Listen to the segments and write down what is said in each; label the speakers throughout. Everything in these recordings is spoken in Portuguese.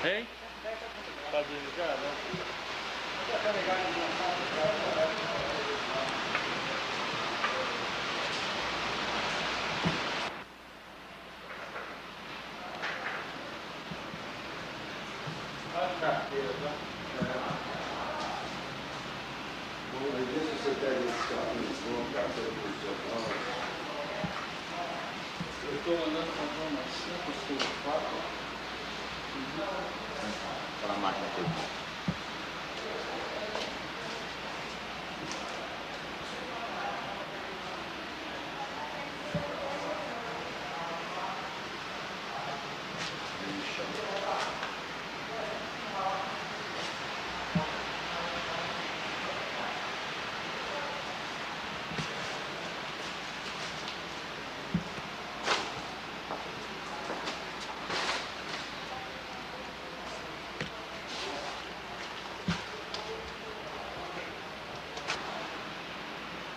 Speaker 1: Hein? Tá desligado? As carteiras, né?
Speaker 2: Aí deixa você pega esse carro, vou carteira profissional.
Speaker 1: Eu estou andando comprar umas 5, 6, 4.
Speaker 3: Aquela máquina aqui.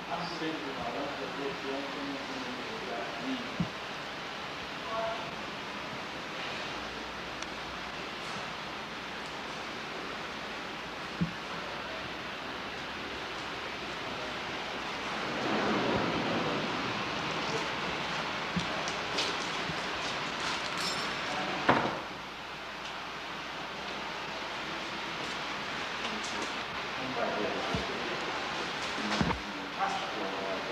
Speaker 1: Aceito de laranja, bloqueando no lugar.
Speaker 2: Não vai ver. Acho que é uma hora.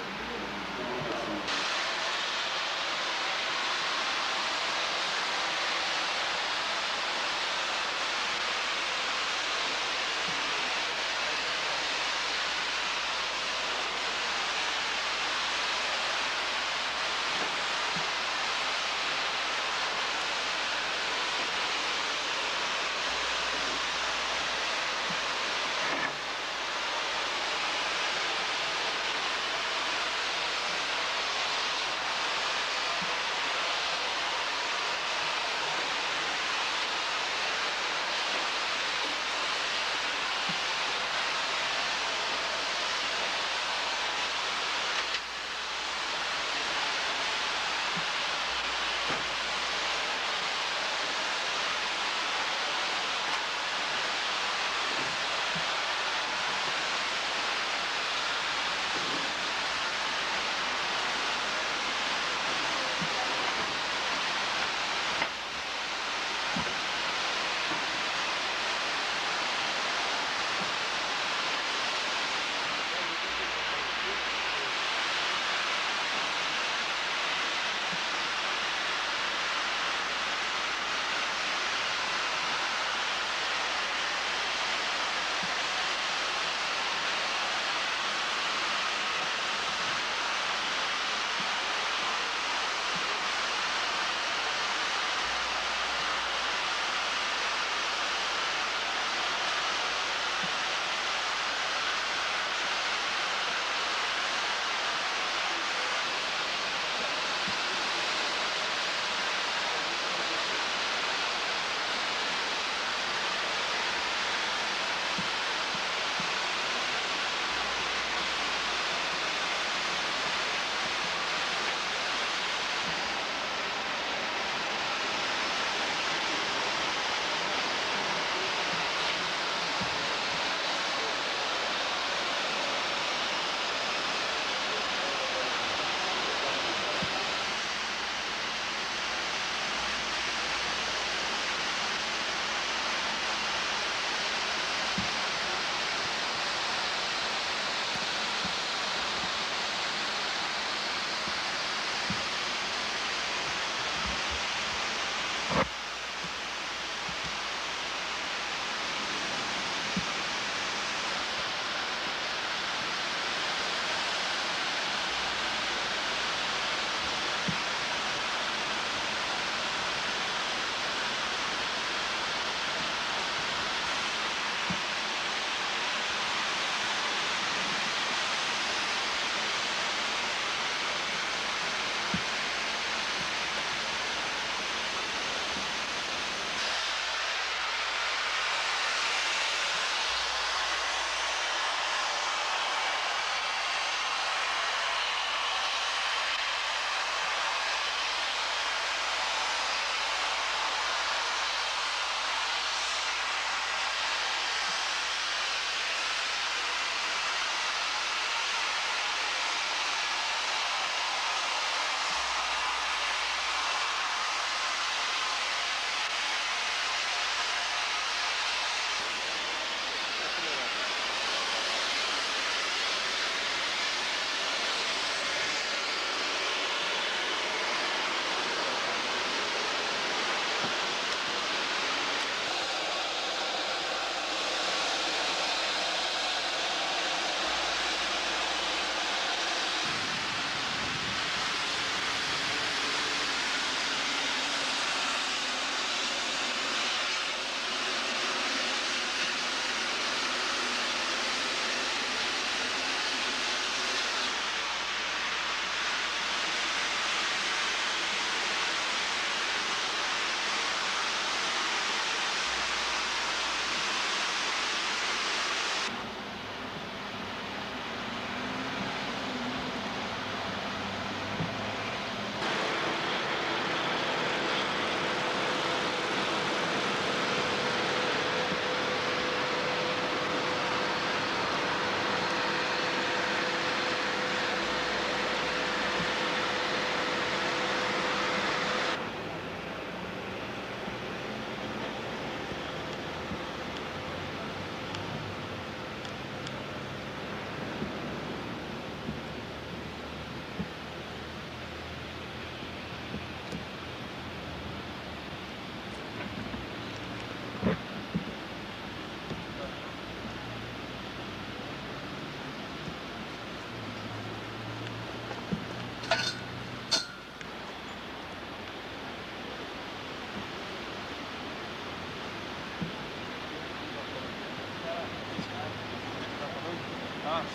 Speaker 1: março,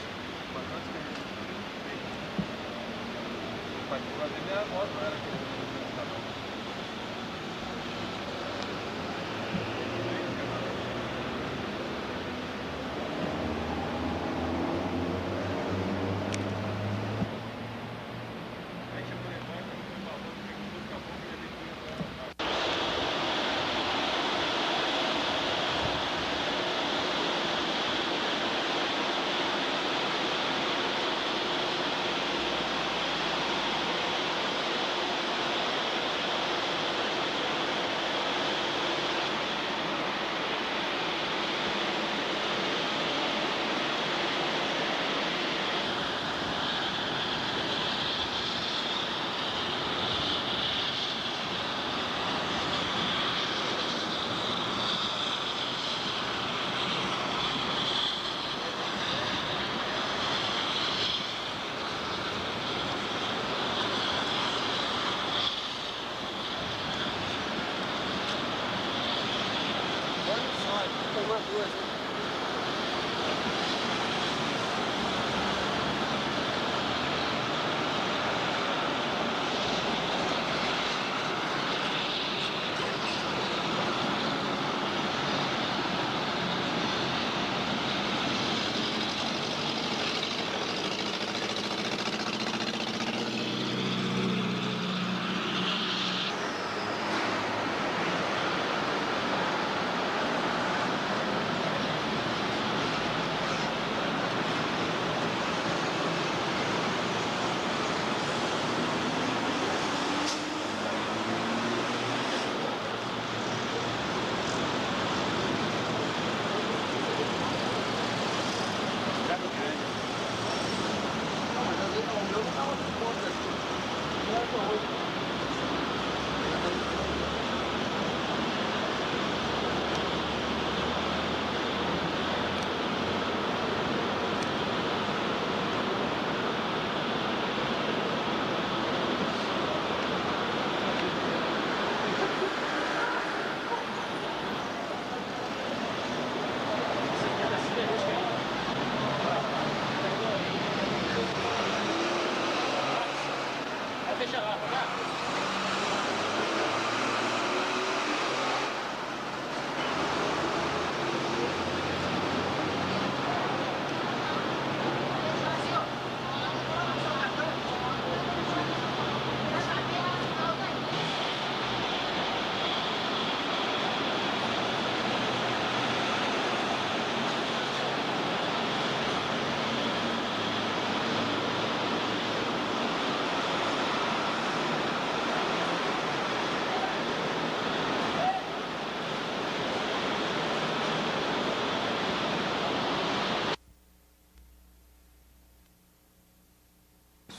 Speaker 1: mas antes que a gente o particular dele, a moto era aquele.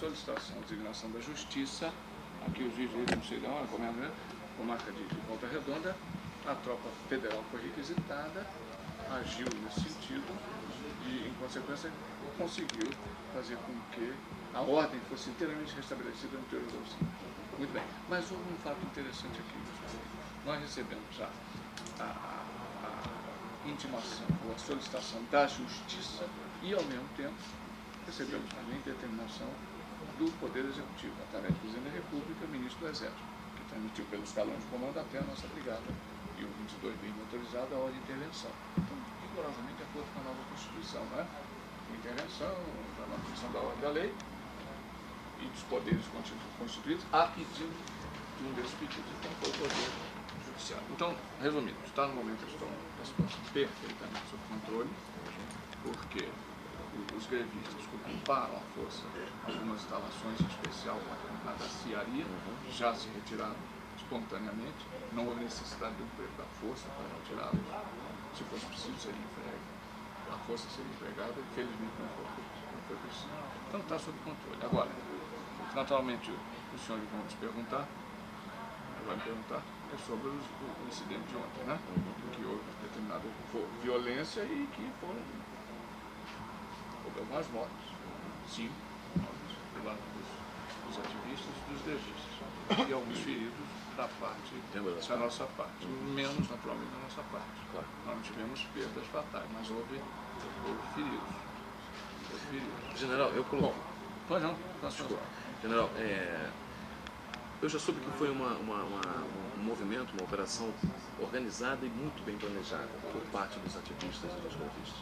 Speaker 1: Solicitação de designação da Justiça, aqui os juízes não sei de onde, comarca de Volta Redonda, a tropa federal foi requisitada, agiu nesse sentido e, em consequência, conseguiu fazer com que a ordem fosse inteiramente restabelecida no interior do Sul. Muito bem, mas houve um fato interessante aqui. Nós recebemos já a intimação ou a solicitação da Justiça e, ao mesmo tempo, recebemos também determinação do Poder Executivo, através do Presidente da República, Ministro do Exército, que transmitiu pelo escalão de comando até a nossa brigada e o 22 bem motorizado a ordem de intervenção. Então, rigorosamente de acordo com a nova Constituição, né? Intervenção, da manutenção da ordem da lei e dos poderes constituídos a pedido de um desses pedidos. Então, foi o Poder Judiciário. Então, resumindo, está no momento a situação perfeitamente sob controle, porque os grevistas ocuparam à força algumas instalações, em especial a da Ciaria, já se retiraram espontaneamente, não houve necessidade do emprego da força para retirá-los, se fosse preciso seria empregado, a força seria empregada, infelizmente não foi preciso. Então está sob controle. Agora, naturalmente o senhor vai me perguntar, é sobre o incidente de ontem, né? Que houve determinada violência e que houve algumas mortes, 5 dos ativistas e dos legistas, e alguns feridos da nossa parte, menos naturalmente da nossa parte. Claro. Nós não tivemos perdas fatais, mas houve feridos.
Speaker 4: General, eu coloco.
Speaker 1: Pois não, posso falar.
Speaker 4: General, eu já soube que foi um movimento, uma operação organizada e muito bem planejada por parte dos ativistas e dos grevistas.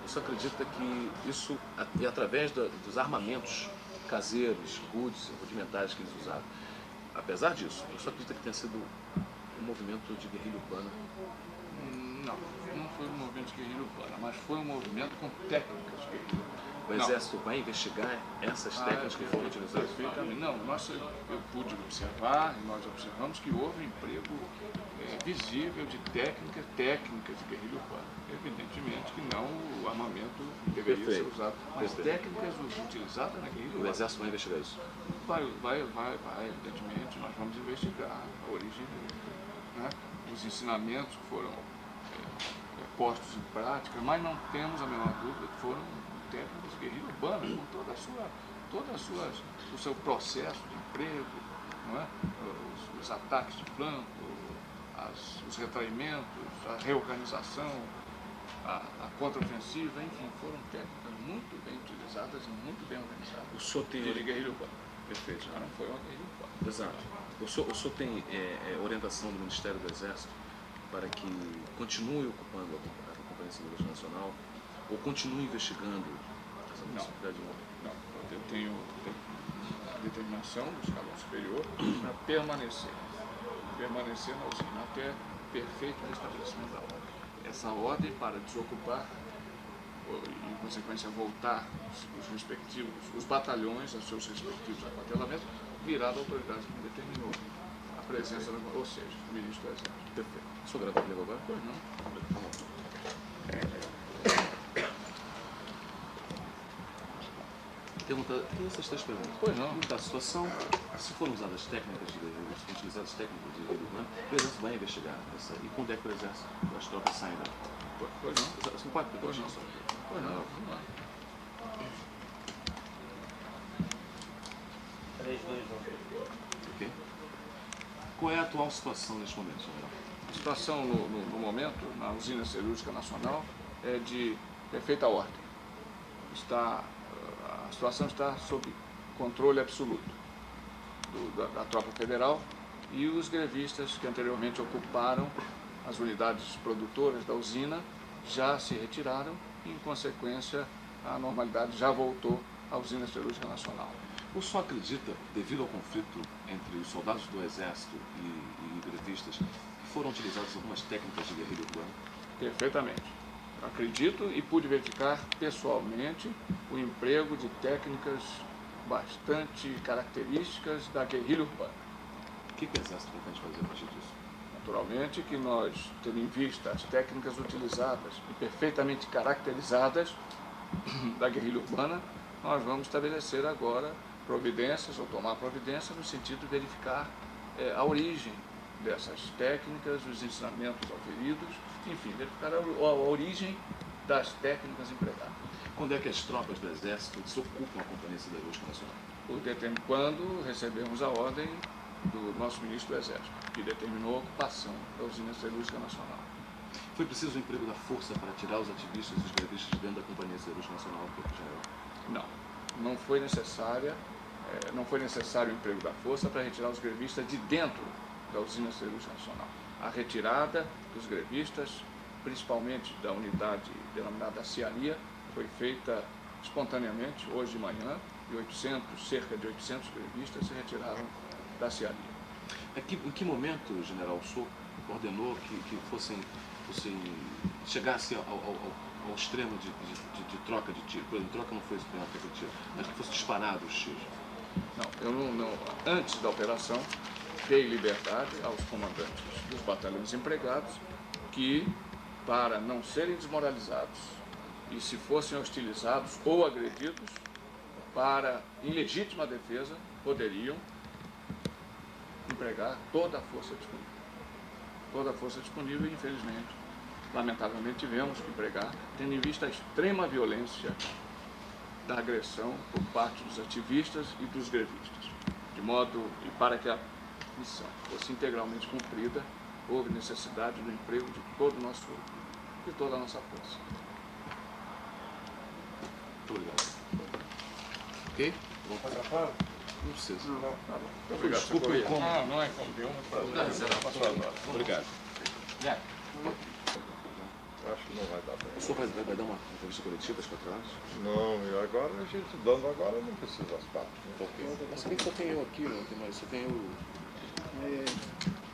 Speaker 4: Você acredita que isso, e através dos armamentos caseiros, rudimentares que eles usaram, apesar disso, você acredita que tenha sido um movimento de guerrilha urbana?
Speaker 1: Não foi um movimento de guerrilha urbana, mas foi um movimento com técnicas de guerrilha urbana.
Speaker 4: O Exército vai investigar essas técnicas que foram utilizadas?
Speaker 1: Perfeitamente. Não, eu pude observar, e nós observamos que houve um emprego visível de técnicas de guerrilha urbana. Evidentemente que não o armamento deveria ser usado, mas técnicas utilizadas na guerrilha urbana.
Speaker 4: O Exército vai investigar isso?
Speaker 1: Vai, evidentemente, nós vamos investigar a origem dele, né? Os ensinamentos que foram postos em prática, mas não temos a menor dúvida que foram técnicas de guerrilha urbana, com o seu processo de emprego, não é? Os ataques de flanco, os retraimentos, a reorganização, a contraofensiva, enfim, foram técnicas muito bem utilizadas e muito bem organizadas.
Speaker 4: O senhor tem
Speaker 1: de guerrilha urbana.
Speaker 4: Perfeito.
Speaker 1: Não foi uma guerrilha urbana.
Speaker 4: Exato. O senhor tem orientação do Ministério do Exército para que continue ocupando a Companhia Siderúrgica Nacional ou continue investigando essa possibilidade de morte?
Speaker 1: Não, eu tenho determinação do escalão superior para permanecer na usina até perfeito restabelecimento da ordem. Essa ordem para desocupar e, em consequência, voltar os batalhões aos seus respectivos aquartelamentos, virá da autoridade que determinou a presença, ou seja, o ministro do Exército.
Speaker 4: Perfeito. O senhor grava comigo agora?
Speaker 1: Pois não.
Speaker 4: Tem essas três perguntas.
Speaker 1: Pois não.
Speaker 4: Da situação, se foram usadas técnicas de guerrilha, se foram utilizadas técnicas de guerrilha urbana, o Exército vai investigar essa. E quando é que o Exército, as tropas saem da...
Speaker 1: Pois não.
Speaker 4: Você não pode pedir
Speaker 1: Pois não. Pois não.
Speaker 4: Ok. Qual é a atual situação neste momento, general?
Speaker 1: A situação no momento, na usina siderúrgica nacional, é de perfeita ordem. A situação está sob controle absoluto da tropa federal e os grevistas que anteriormente ocuparam as unidades produtoras da usina já se retiraram e, em consequência, a normalidade já voltou à usina siderúrgica nacional.
Speaker 4: O senhor acredita, devido ao conflito entre os soldados do Exército e grevistas, que foram utilizadas algumas técnicas de guerrilha urbana?
Speaker 1: Perfeitamente. Acredito e pude verificar pessoalmente o emprego de técnicas bastante características da guerrilha urbana.
Speaker 4: O que o Exército pretende fazer a partir disso?
Speaker 1: Naturalmente que nós, tendo em vista as técnicas utilizadas e perfeitamente caracterizadas da guerrilha urbana, nós vamos estabelecer agora providências ou tomar providências no sentido de verificar a origem dessas técnicas, os ensinamentos auferidos, enfim, verificar a origem das técnicas empregadas.
Speaker 4: Quando é que as tropas do Exército se ocupam a Companhia Siderúrgica Nacional?
Speaker 1: Quando recebemos a ordem do nosso ministro do Exército, que determinou a ocupação da usina siderúrgica nacional.
Speaker 4: Foi preciso o emprego da força para tirar os ativistas e os grevistas de dentro da Companhia Siderúrgica Nacional, general?
Speaker 1: Não foi necessário o emprego da força para retirar os grevistas de dentro da usina siderúrgica nacional. A retirada dos grevistas, principalmente da unidade denominada Ciaria, foi feita espontaneamente hoje de manhã e cerca de 800 grevistas se retiraram da Ciaria.
Speaker 4: Em que momento, general, o senhor ordenou que chegasse ao extremo de troca de tiro? Por exemplo, troca não foi extrema troca de tiro, mas que fosse disparado os tiros?
Speaker 1: Antes da operação, dei liberdade aos comandantes dos batalhões empregados que, para não serem desmoralizados e se fossem hostilizados ou agredidos, em legítima defesa, poderiam empregar toda a força disponível. Toda a força disponível e, infelizmente, lamentavelmente, tivemos que empregar, tendo em vista a extrema violência da agressão por parte dos ativistas e dos grevistas. E para que a missão fosse integralmente cumprida, houve necessidade do emprego de toda a nossa força.
Speaker 4: Muito obrigado. Ok?
Speaker 1: Vamos passar para?
Speaker 4: Não precisa.
Speaker 1: Não, tá bom. Obrigado.
Speaker 4: Desculpa aí.
Speaker 1: Não é como deu uma prazer.
Speaker 4: Obrigado.
Speaker 2: Acho que não vai dar bem.
Speaker 4: O senhor vai dar uma entrevista coletiva às 4 horas?
Speaker 2: Não, e agora a gente dando agora não precisa as partes. Né?
Speaker 4: Ok. Mas também só tem eu aqui, não tem mais. Só tem eu.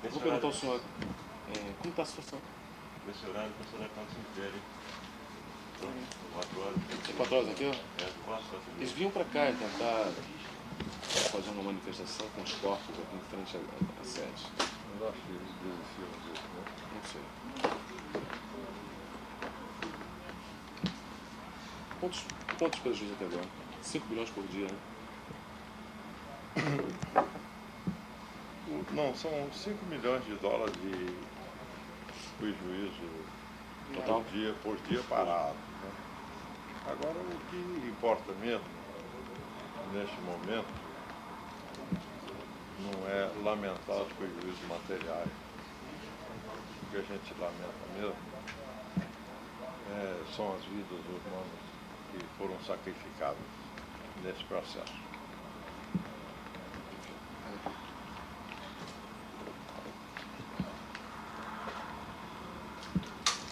Speaker 4: Eu vou perguntar ao senhor, como está a situação?
Speaker 5: Nesse horário, o pessoal quando se interem. 4 horas.
Speaker 4: É 4 horas aqui, ó?
Speaker 5: É, 4 horas.
Speaker 4: Eles vinham para cá tentar fazer uma manifestação com os corpos aqui em frente à sede.
Speaker 2: Mas acho que eles desistiram disso, né?
Speaker 4: Não sei. Quantos prejuízos até agora? 5 bilhões por dia, né?
Speaker 2: Não, são 5 milhões de dólares de prejuízo
Speaker 4: Total?
Speaker 2: por dia parado. Né? Agora, o que importa mesmo, neste momento, não é lamentar os prejuízos materiais. O que a gente lamenta mesmo são as vidas humanas que foram sacrificadas nesse processo.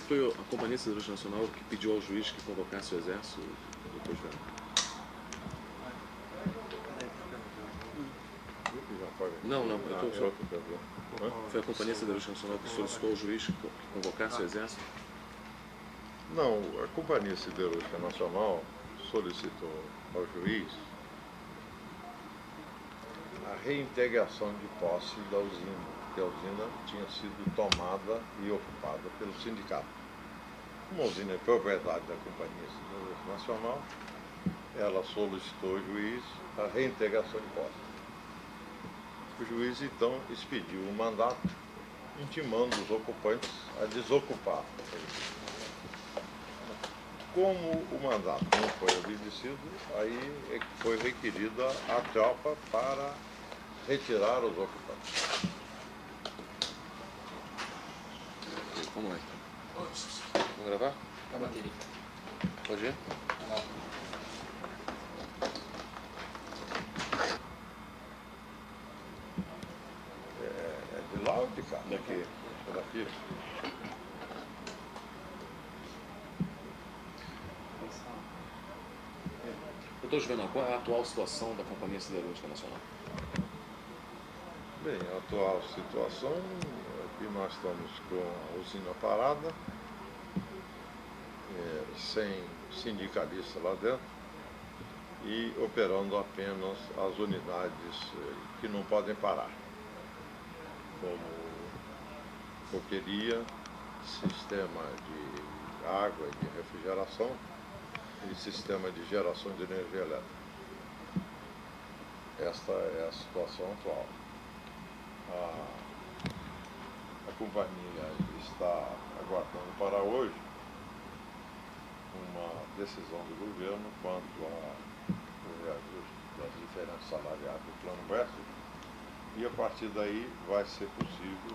Speaker 4: Foi a Companhia Siderúrgica Nacional que pediu ao juiz que convocasse o exército depois da... Não, eu tô só... Foi a Companhia Siderúrgica Nacional que solicitou ao juiz que convocasse o exército?
Speaker 2: Não, a Companhia Siderúrgica Nacional solicitou ao juiz a reintegração de posse da usina, porque a usina tinha sido tomada e ocupada pelo sindicato. Uma usina é propriedade da Companhia Siderúrgica Nacional, ela solicitou ao juiz a reintegração de posse. O juiz, então, expediu um mandato intimando os ocupantes a desocupar. Como o mandato não foi obedecido, aí é que foi requerida a tropa para retirar os ocupantes.
Speaker 4: Vamos lá então. Vamos gravar?
Speaker 3: A bateria.
Speaker 4: Pode ir?
Speaker 2: É de lá ou de cá?
Speaker 4: Daqui.
Speaker 2: É daqui?
Speaker 4: Doutor Juvenal, qual é a atual situação da Companhia Siderúrgica Nacional?
Speaker 2: Bem, a atual situação é que nós estamos com a usina parada, sem sindicalista lá dentro e operando apenas as unidades que não podem parar, como coqueria, sistema de água e de refrigeração e sistema de geração de energia elétrica. Esta é a situação atual. A companhia está aguardando para hoje uma decisão do governo quanto ao reajuste das diferenças salariais do plano Brexit e a partir daí vai ser possível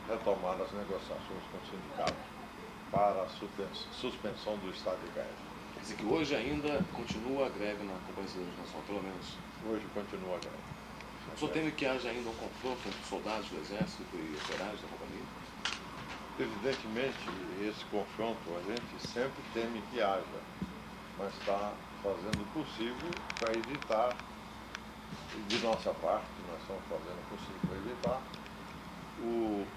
Speaker 2: retomar as negociações com o sindicato para a suspensão do estado de greve.
Speaker 4: Quer dizer que hoje ainda continua a greve na Companhia Siderúrgica Nacional, pelo menos.
Speaker 2: Hoje continua a greve.
Speaker 4: O senhor teme que haja ainda um confronto entre soldados do Exército e operários da companhia?
Speaker 2: Evidentemente, esse confronto a gente sempre teme que haja, mas está fazendo o possível para evitar, de nossa parte, nós estamos fazendo o possível para evitar,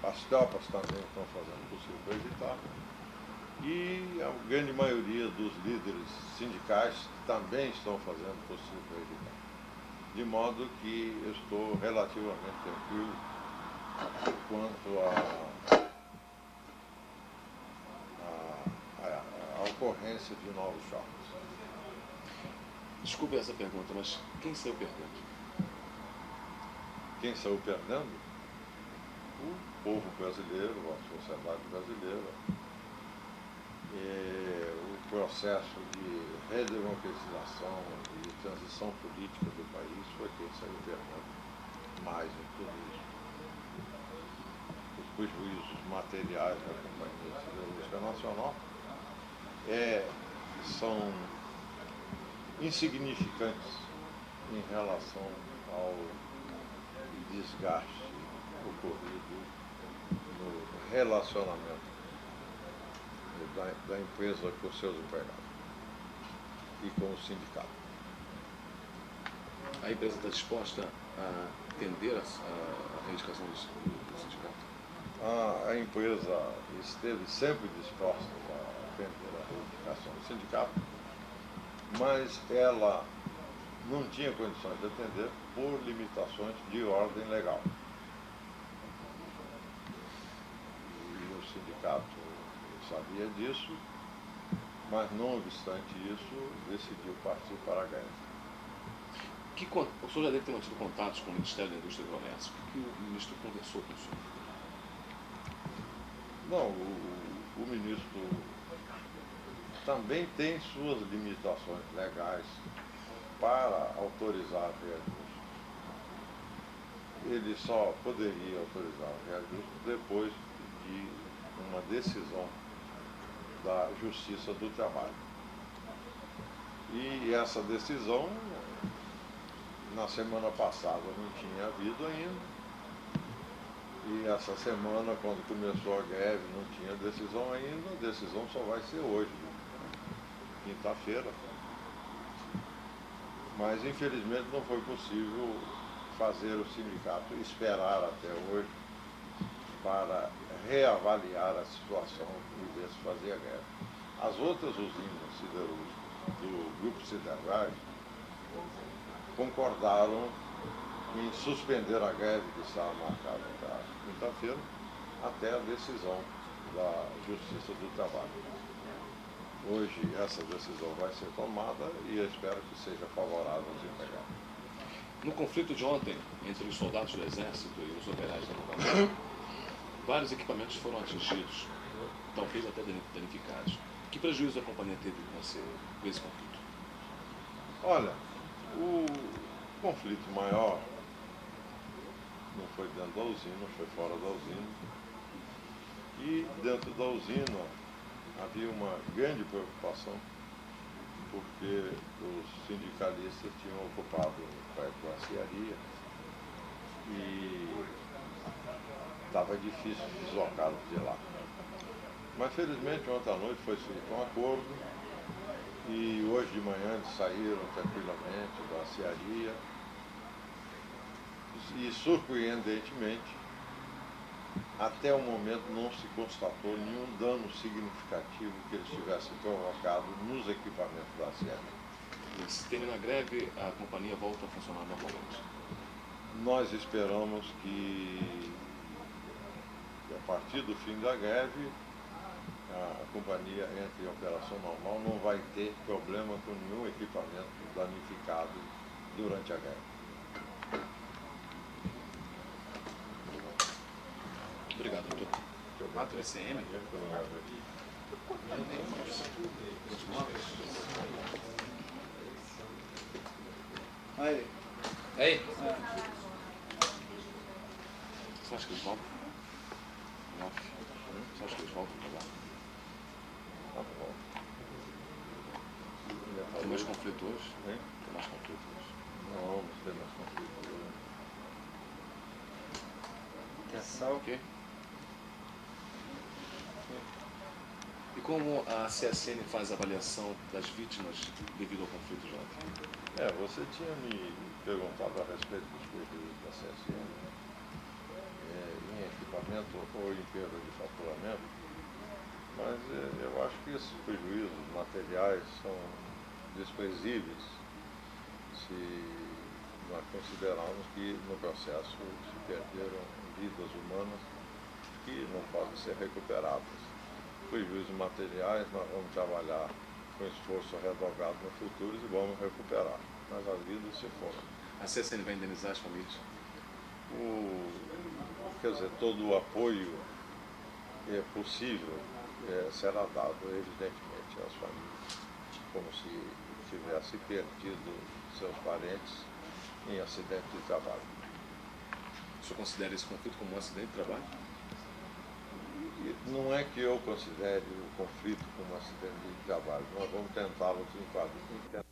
Speaker 2: as tropas também estão fazendo o possível para evitar, e a grande maioria dos líderes sindicais também estão fazendo o possível para evitar. De modo que eu estou relativamente tranquilo quanto a ocorrência de novos choques.
Speaker 4: Desculpe essa pergunta, mas quem saiu perdendo?
Speaker 2: Quem saiu perdendo? O povo brasileiro, a sociedade brasileira. O processo de redemocratização e transição política do país foi quem saiu perdendo mais em tudo isso. Os prejuízos materiais da Companhia Siderúrgica Nacional são insignificantes em relação ao desgaste ocorrido no relacionamento da empresa com seus empregados e com o sindicato.
Speaker 4: A empresa está disposta a atender a reivindicação do sindicato?
Speaker 2: A empresa esteve sempre disposta a atender a reivindicação do sindicato, mas ela não tinha condições de atender por limitações de ordem legal. E o sindicato sabia disso, mas não obstante isso, decidiu partir para a greve.
Speaker 4: O senhor já deve ter mantido contatos com o Ministério da Indústria e do Comércio. O que o ministro conversou com o senhor?
Speaker 2: Não, o ministro também tem suas limitações legais para autorizar reajustes. Ele só poderia autorizar reajustes depois de uma decisão da Justiça do Trabalho. E essa decisão, na semana passada, não tinha havido ainda. E essa semana, quando começou a greve, não tinha decisão ainda. A decisão só vai ser hoje, quinta-feira. Mas, infelizmente, não foi possível fazer o sindicato esperar até hoje para reavaliar a situação e ver se fazia greve. As outras usinas siderúrgicas do Grupo Sidergás concordaram em suspender a greve que estava marcada para quinta-feira até a decisão da Justiça do Trabalho. Hoje essa decisão vai ser tomada e eu espero que seja favorável aos empregados.
Speaker 4: No conflito de ontem entre os soldados do Exército e os operários da companhia, vários equipamentos foram atingidos, talvez até danificados. Que prejuízo a companhia teve com esse conflito?
Speaker 2: Olha, o conflito maior não foi dentro da usina, foi fora da usina. E dentro da usina havia uma grande preocupação, porque os sindicalistas tinham ocupado o prédio da aciaria e estava difícil deslocá-los de lá. Mas felizmente ontem à noite foi feito um acordo e hoje de manhã eles saíram tranquilamente da aciaria e, surpreendentemente, até o momento não se constatou nenhum dano significativo que eles tivessem provocado nos equipamentos da aciaria.
Speaker 4: Se termina a greve, a companhia volta a funcionar normalmente?
Speaker 2: Nós esperamos que a partir do fim da greve a companhia entre em operação normal, não vai ter problema com nenhum equipamento danificado durante a greve.
Speaker 4: Obrigado, doutor. 4 ECM?
Speaker 6: Aí.
Speaker 3: Ei,
Speaker 4: Você acha que eles voltam? Não. Você acha que eles voltam para lá?
Speaker 2: Tá bom.
Speaker 4: Tem mais conflito hoje?
Speaker 2: Hein?
Speaker 4: Tem mais conflito hoje?
Speaker 2: Não vamos ter mais conflito.
Speaker 6: Que é sal.
Speaker 4: Ok. E como a CSN faz a avaliação das vítimas devido ao conflito de ontem?
Speaker 2: Você tinha me perguntado a respeito dos prejuízos da CSN em equipamento ou em perda de faturamento, mas eu acho que esses prejuízos materiais são desprezíveis se nós considerarmos que no processo se perderam vidas humanas que não podem ser recuperadas. Prejuízos materiais nós vamos trabalhar com esforço redobrado no futuro e vamos recuperar, mas as vidas se foram.
Speaker 4: A CSN vai indenizar as famílias?
Speaker 2: Quer dizer, todo o apoio possível será dado, evidentemente, às famílias, como se tivesse perdido seus parentes em acidente de trabalho.
Speaker 4: O senhor considera esse conflito como um acidente de trabalho?
Speaker 2: Não é que eu considere o conflito como um acidente de trabalho, nós vamos tentá-lo enquadrar.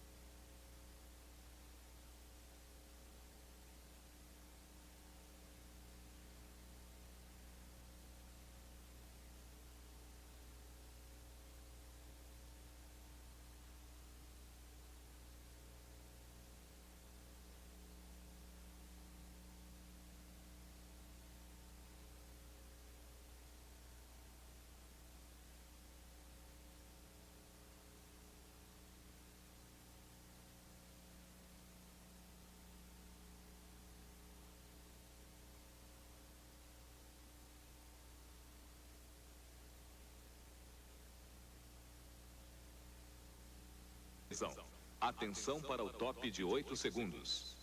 Speaker 7: Atenção para o top de 8 segundos.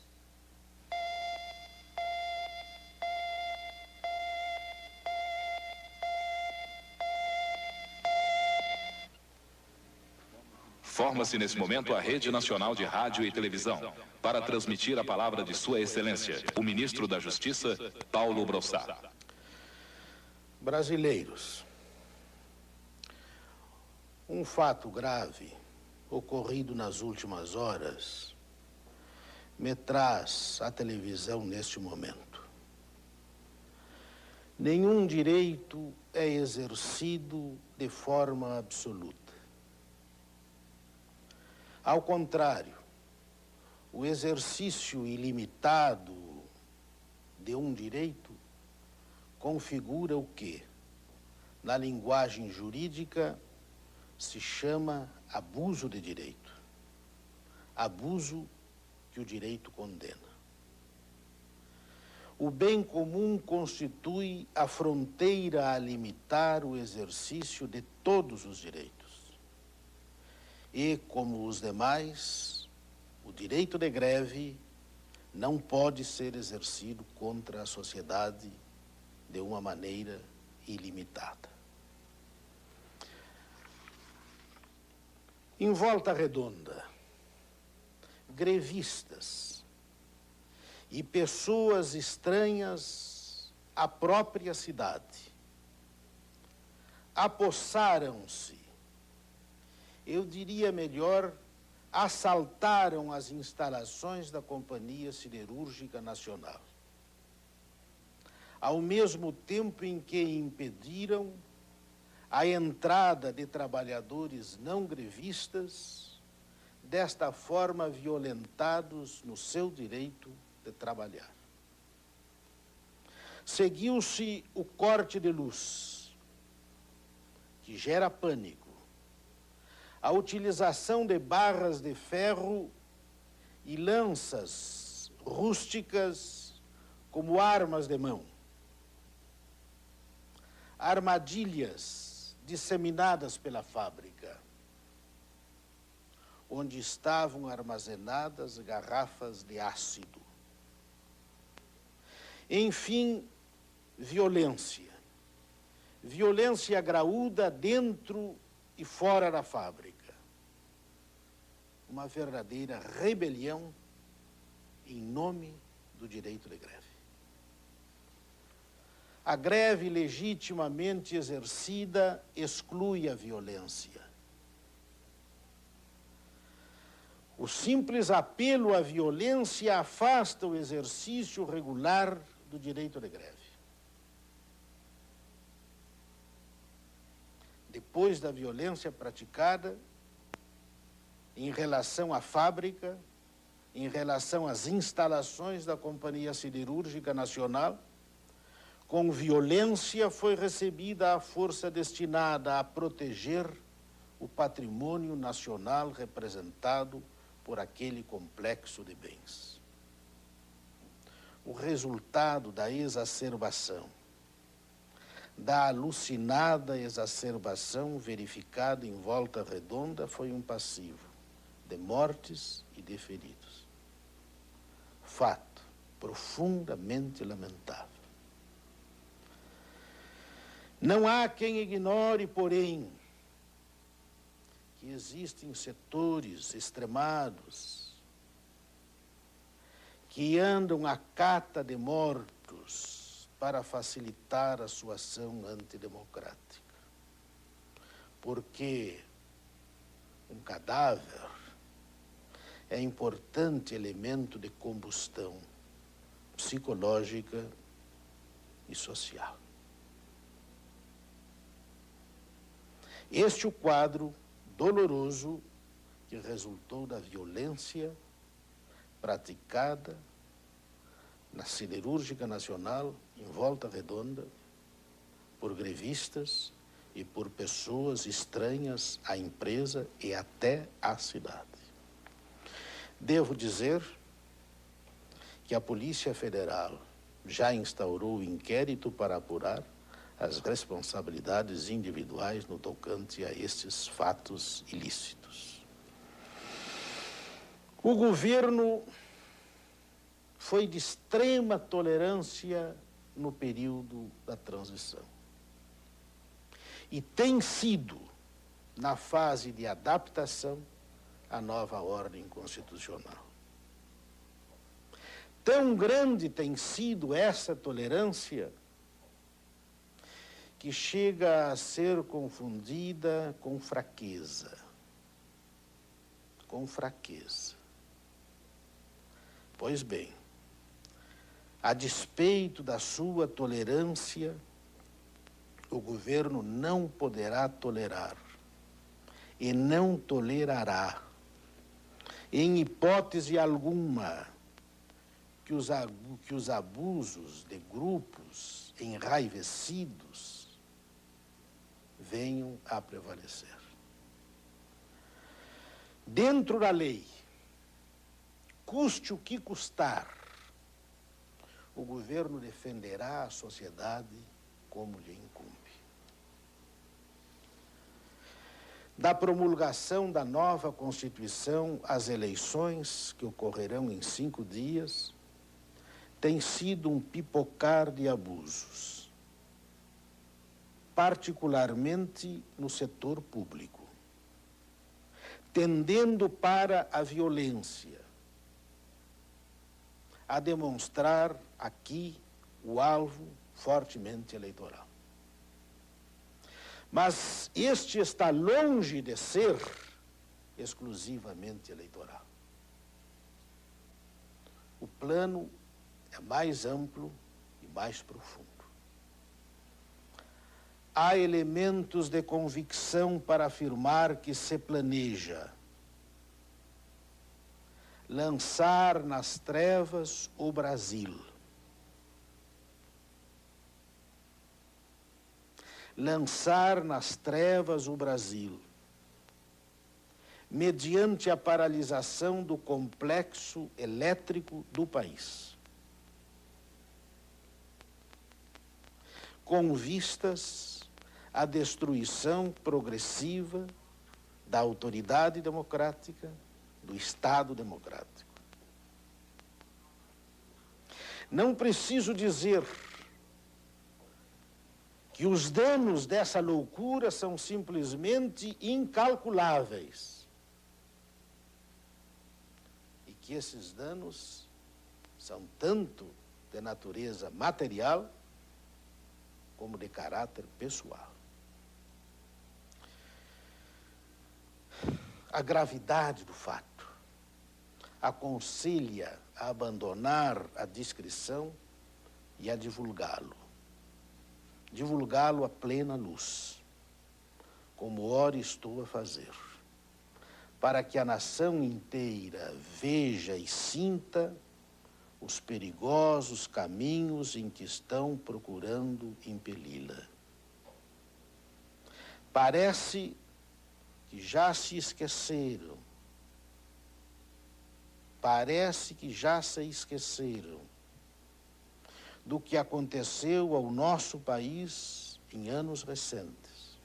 Speaker 7: Forma-se nesse momento a Rede Nacional de Rádio e Televisão para transmitir a palavra de Sua Excelência, o Ministro da Justiça, Paulo Brossat.
Speaker 8: Brasileiros, um fato grave ocorrido nas últimas horas me traz à televisão neste momento. Nenhum direito é exercido de forma absoluta. Ao contrário, o exercício ilimitado de um direito configura o que, na linguagem jurídica, se chama abuso de direito. Abuso que o direito condena. O bem comum constitui a fronteira a limitar o exercício de todos os direitos. E, como os demais, o direito de greve não pode ser exercido contra a sociedade de uma maneira ilimitada. Em Volta Redonda, grevistas e pessoas estranhas à própria cidade apossaram-se, eu diria melhor, assaltaram as instalações da Companhia Siderúrgica Nacional, ao mesmo tempo em que impediram a entrada de trabalhadores não grevistas, desta forma violentados no seu direito de trabalhar. Seguiu-se o corte de luz, que gera pânico, a utilização de barras de ferro e lanças rústicas como armas de mão, armadilhas disseminadas pela fábrica, onde estavam armazenadas garrafas de ácido. Enfim, violência. Violência graúda dentro e fora da fábrica. Uma verdadeira rebelião em nome do direito de greve. A greve legitimamente exercida exclui a violência. O simples apelo à violência afasta o exercício regular do direito de greve. Depois da violência praticada em relação à fábrica, em relação às instalações da Companhia Siderúrgica Nacional, com violência foi recebida a força destinada a proteger o patrimônio nacional representado por aquele complexo de bens. O resultado da exacerbação, da alucinada exacerbação verificada em Volta Redonda foi um passivo de mortes e de feridos. Fato profundamente lamentável. Não há quem ignore, porém, que existem setores extremados que andam à cata de mortos para facilitar a sua ação antidemocrática. Porque um cadáver é importante elemento de combustão psicológica e social. Este é o quadro doloroso que resultou da violência praticada na Siderúrgica Nacional, em Volta Redonda, por grevistas e por pessoas estranhas à empresa e até à cidade. Devo dizer que a Polícia Federal já instaurou o inquérito para apurar as responsabilidades individuais no tocante a estes fatos ilícitos. O governo foi de extrema tolerância no período da transição. E tem sido, na fase de adaptação, à nova ordem constitucional. Tão grande tem sido essa tolerância que chega a ser confundida com fraqueza. Com fraqueza. Pois bem, a despeito da sua tolerância, o governo não poderá tolerar e não tolerará, em hipótese alguma, que os abusos de grupos enraivecidos venham a prevalecer. Dentro da lei, custe o que custar, o governo defenderá a sociedade como lhe incumbe. Da promulgação da nova Constituição às eleições, que ocorrerão em 5 dias, tem sido um pipocar de abusos, particularmente no setor público, tendendo para a violência, a demonstrar aqui o alvo fortemente eleitoral. Mas este está longe de ser exclusivamente eleitoral. O plano é mais amplo e mais profundo. Há elementos de convicção para afirmar que se planeja lançar nas trevas o Brasil. Lançar nas trevas o Brasil, mediante a paralisação do complexo elétrico do país, com vistas à destruição progressiva da autoridade democrática, do Estado democrático. Não preciso dizer que os danos dessa loucura são simplesmente incalculáveis e que esses danos são tanto de natureza material como de caráter pessoal. A gravidade do fato aconselha a abandonar a discrição e a divulgá-lo. Divulgá-lo a plena luz, como ora estou a fazer, para que a nação inteira veja e sinta os perigosos caminhos em que estão procurando impeli-la. Parece que já se esqueceram, do que aconteceu ao nosso país em anos recentes,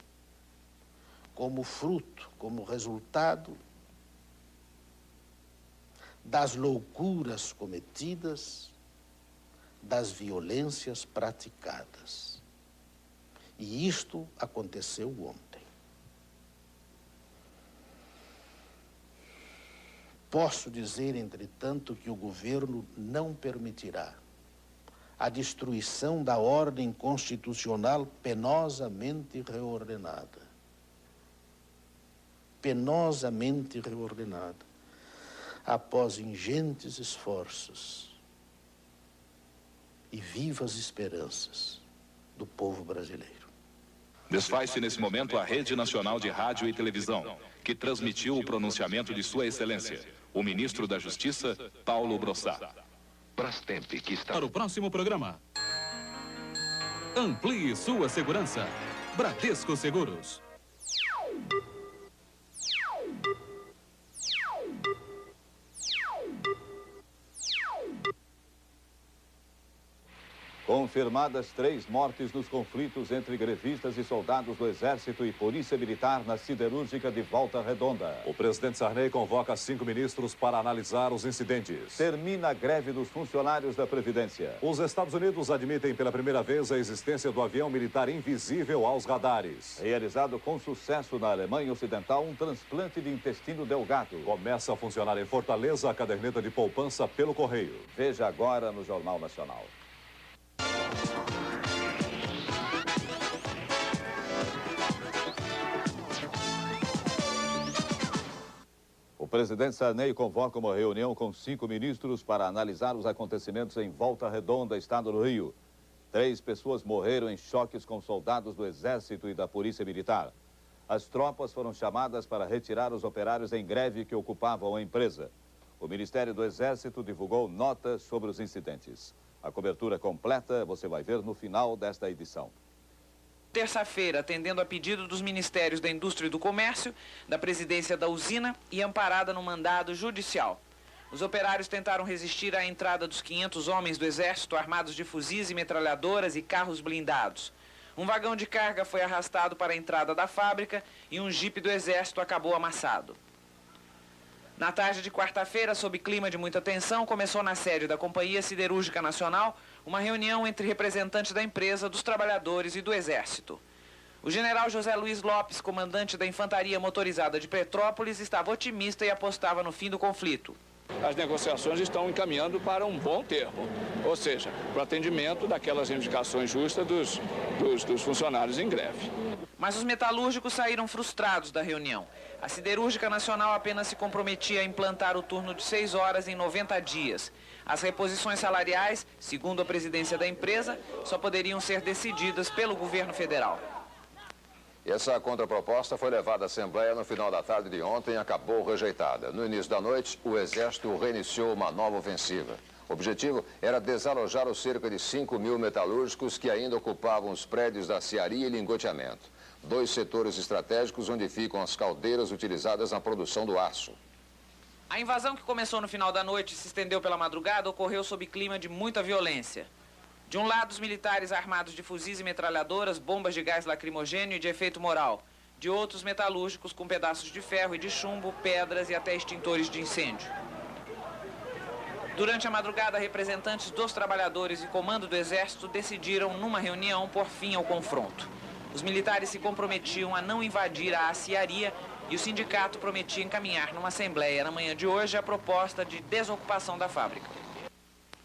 Speaker 8: como fruto, como resultado das loucuras cometidas, das violências praticadas. E isto aconteceu ontem. Posso dizer, entretanto, que o governo não permitirá a destruição da ordem constitucional penosamente reordenada. Penosamente reordenada, após ingentes esforços e vivas esperanças do povo brasileiro.
Speaker 7: Desfaz-se nesse momento a Rede Nacional de Rádio e Televisão, que transmitiu o pronunciamento de Sua Excelência, o ministro da Justiça, Paulo Brossat.
Speaker 9: Brastemp, que está...
Speaker 10: Para o próximo programa. Amplie sua segurança. Bradesco Seguros.
Speaker 11: Confirmadas 3 mortes nos conflitos entre grevistas e soldados do Exército e Polícia Militar na siderúrgica de Volta Redonda.
Speaker 12: O presidente Sarney convoca 5 ministros para analisar os incidentes.
Speaker 11: Termina a greve dos funcionários da Previdência.
Speaker 12: Os Estados Unidos admitem pela primeira vez a existência do avião militar invisível aos radares.
Speaker 11: Realizado com sucesso na Alemanha Ocidental um transplante de intestino delgado.
Speaker 12: Começa a funcionar em Fortaleza a caderneta de poupança pelo correio.
Speaker 11: Veja agora no Jornal Nacional. O presidente Sarney convoca uma reunião com 5 ministros para analisar os acontecimentos em Volta Redonda, estado do Rio. 3 pessoas morreram em choques com soldados do Exército e da Polícia Militar. As tropas foram chamadas para retirar os operários em greve que ocupavam a empresa. O Ministério do Exército divulgou notas sobre os incidentes. A cobertura completa você vai ver no final desta edição.
Speaker 13: Terça-feira, atendendo a pedido dos Ministérios da Indústria e do Comércio, da Presidência da Usina e amparada no mandado judicial. Os operários tentaram resistir à entrada dos 500 homens do Exército armados de fuzis e metralhadoras e carros blindados. Um vagão de carga foi arrastado para a entrada da fábrica e um jipe do Exército acabou amassado. Na tarde de quarta-feira, sob clima de muita tensão, começou na sede da Companhia Siderúrgica Nacional uma reunião entre representantes da empresa, dos trabalhadores e do Exército. O general José Luiz Lopes, comandante da Infantaria Motorizada de Petrópolis, estava otimista e apostava no fim do conflito.
Speaker 1: As negociações estão encaminhando para um bom termo, ou seja, para o atendimento daquelas reivindicações justas dos funcionários em greve.
Speaker 13: Mas os metalúrgicos saíram frustrados da reunião. A Siderúrgica Nacional apenas se comprometia a implantar o turno de 6 horas em 90 dias. As reposições salariais, segundo a presidência da empresa, só poderiam ser decididas pelo governo federal.
Speaker 14: Essa contraproposta foi levada à Assembleia no final da tarde de ontem e acabou rejeitada. No início da noite, o Exército reiniciou uma nova ofensiva. O objetivo era desalojar os cerca de 5 mil metalúrgicos que ainda ocupavam os prédios da aciaria e lingoteamento. 2 setores estratégicos onde ficam as caldeiras utilizadas na produção do aço.
Speaker 13: A invasão, que começou no final da noite e se estendeu pela madrugada, ocorreu sob clima de muita violência. De um lado, os militares armados de fuzis e metralhadoras, bombas de gás lacrimogêneo e de efeito moral. De outros, metalúrgicos com pedaços de ferro e de chumbo, pedras e até extintores de incêndio. Durante a madrugada, representantes dos trabalhadores e comando do Exército decidiram, numa reunião, pôr fim ao confronto. Os militares se comprometiam a não invadir a aciaria e o sindicato prometia encaminhar numa assembleia na manhã de hoje a proposta de desocupação da fábrica.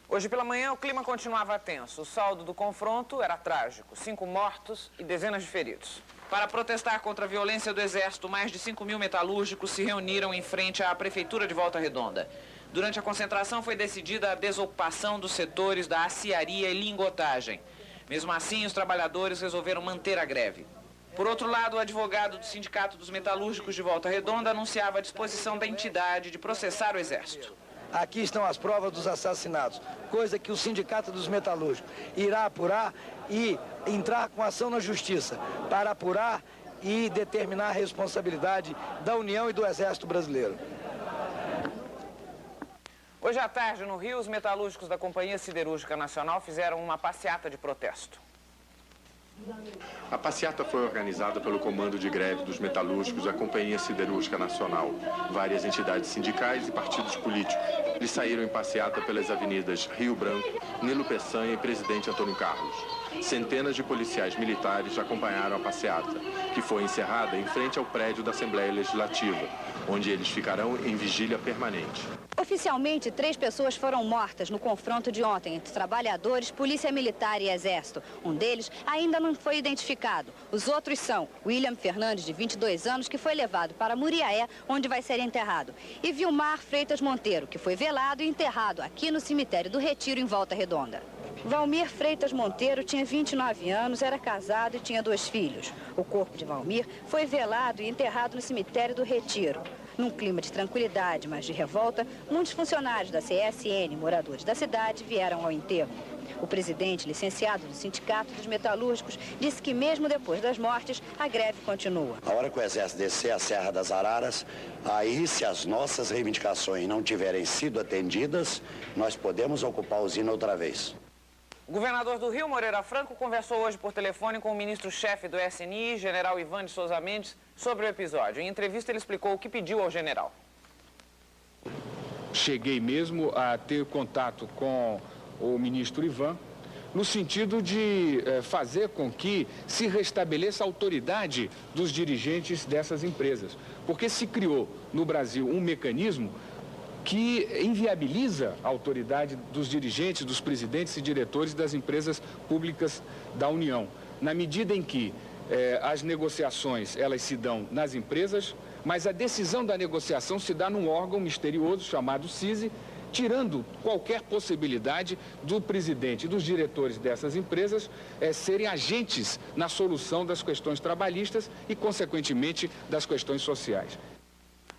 Speaker 13: Hoje pela manhã o clima continuava tenso. O saldo do confronto era trágico. 5 mortos e dezenas de feridos. Para protestar contra a violência do Exército, mais de 5 mil metalúrgicos se reuniram em frente à Prefeitura de Volta Redonda. Durante a concentração foi decidida a desocupação dos setores da aciaria e lingotagem. Mesmo assim, os trabalhadores resolveram manter a greve. Por outro lado, o advogado do Sindicato dos Metalúrgicos de Volta Redonda anunciava a disposição da entidade de processar o Exército.
Speaker 15: Aqui estão as provas dos assassinatos, coisa que o Sindicato dos Metalúrgicos irá apurar e entrar com ação na Justiça para apurar e determinar a responsabilidade da União e do Exército Brasileiro.
Speaker 13: Hoje à tarde, no Rio, os metalúrgicos da Companhia Siderúrgica Nacional fizeram uma passeata de protesto.
Speaker 16: A passeata foi organizada pelo Comando de Greve dos Metalúrgicos da Companhia Siderúrgica Nacional, várias entidades sindicais e partidos políticos. Eles saíram em passeata pelas avenidas Rio Branco, Nilo Peçanha e Presidente Antônio Carlos. Centenas de policiais militares acompanharam a passeata, que foi encerrada em frente ao prédio da Assembleia Legislativa, onde eles ficarão em vigília permanente.
Speaker 17: Oficialmente, 3 pessoas foram mortas no confronto de ontem entre trabalhadores, polícia militar e exército. Um deles ainda não foi identificado. Os outros são William Fernandes, de 22 anos, que foi levado para Muriaé, onde vai ser enterrado, e Vilmar Freitas Monteiro, que foi velado e enterrado aqui no cemitério do Retiro, em Volta Redonda. Valmir Freitas Monteiro tinha 29 anos, era casado e tinha 2 filhos. O corpo de Valmir foi velado e enterrado no cemitério do Retiro. Num clima de tranquilidade, mas de revolta, muitos funcionários da CSN, moradores da cidade, vieram ao enterro. O presidente, licenciado do Sindicato dos Metalúrgicos, disse que mesmo depois das mortes, a greve continua.
Speaker 18: A hora que o Exército descer a Serra das Araras, aí se as nossas reivindicações não tiverem sido atendidas, nós podemos ocupar a usina outra vez.
Speaker 13: O governador do Rio, Moreira Franco, conversou hoje por telefone com o ministro-chefe do SNI, general Ivan de Souza Mendes, sobre o episódio. Em entrevista, ele explicou o que pediu ao general.
Speaker 1: Cheguei mesmo a ter contato com o ministro Ivan, no sentido de fazer com que se restabeleça a autoridade dos dirigentes dessas empresas. Porque se criou no Brasil um mecanismo que inviabiliza a autoridade dos dirigentes, dos presidentes e diretores das empresas públicas da União, na medida em que as negociações elas se dão nas empresas, mas a decisão da negociação se dá num órgão misterioso chamado CISI, tirando qualquer possibilidade do presidente e dos diretores dessas empresas serem agentes na solução das questões trabalhistas e, consequentemente, das questões sociais.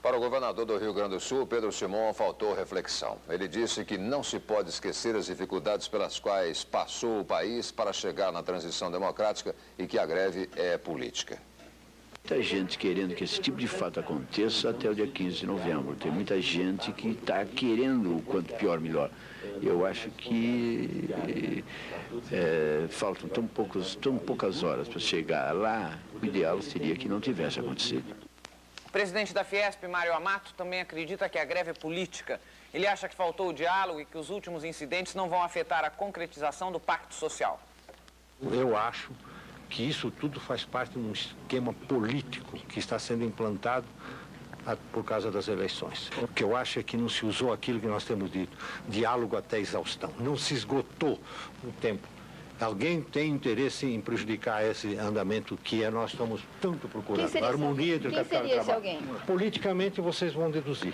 Speaker 14: Para o governador do Rio Grande do Sul, Pedro Simon, faltou reflexão. Ele disse que não se pode esquecer as dificuldades pelas quais passou o país para chegar na transição democrática e que a greve é política.
Speaker 19: Muita gente querendo que esse tipo de fato aconteça até o dia 15 de novembro. Tem muita gente que está querendo o quanto pior, melhor. Eu acho que faltam tão poucas horas para chegar lá. O ideal seria que não tivesse acontecido.
Speaker 13: O presidente da Fiesp, Mário Amato, também acredita que a greve é política. Ele acha que faltou o diálogo e que os últimos incidentes não vão afetar a concretização do pacto social.
Speaker 20: Eu acho que isso tudo faz parte de um esquema político que está sendo implantado por causa das eleições. O que eu acho é que não se usou aquilo que nós temos dito, diálogo até exaustão. Não se esgotou o tempo. Alguém tem interesse em prejudicar esse andamento que nós estamos tanto procurando. A harmonia entre o capital e o trabalho. Politicamente vocês vão deduzir.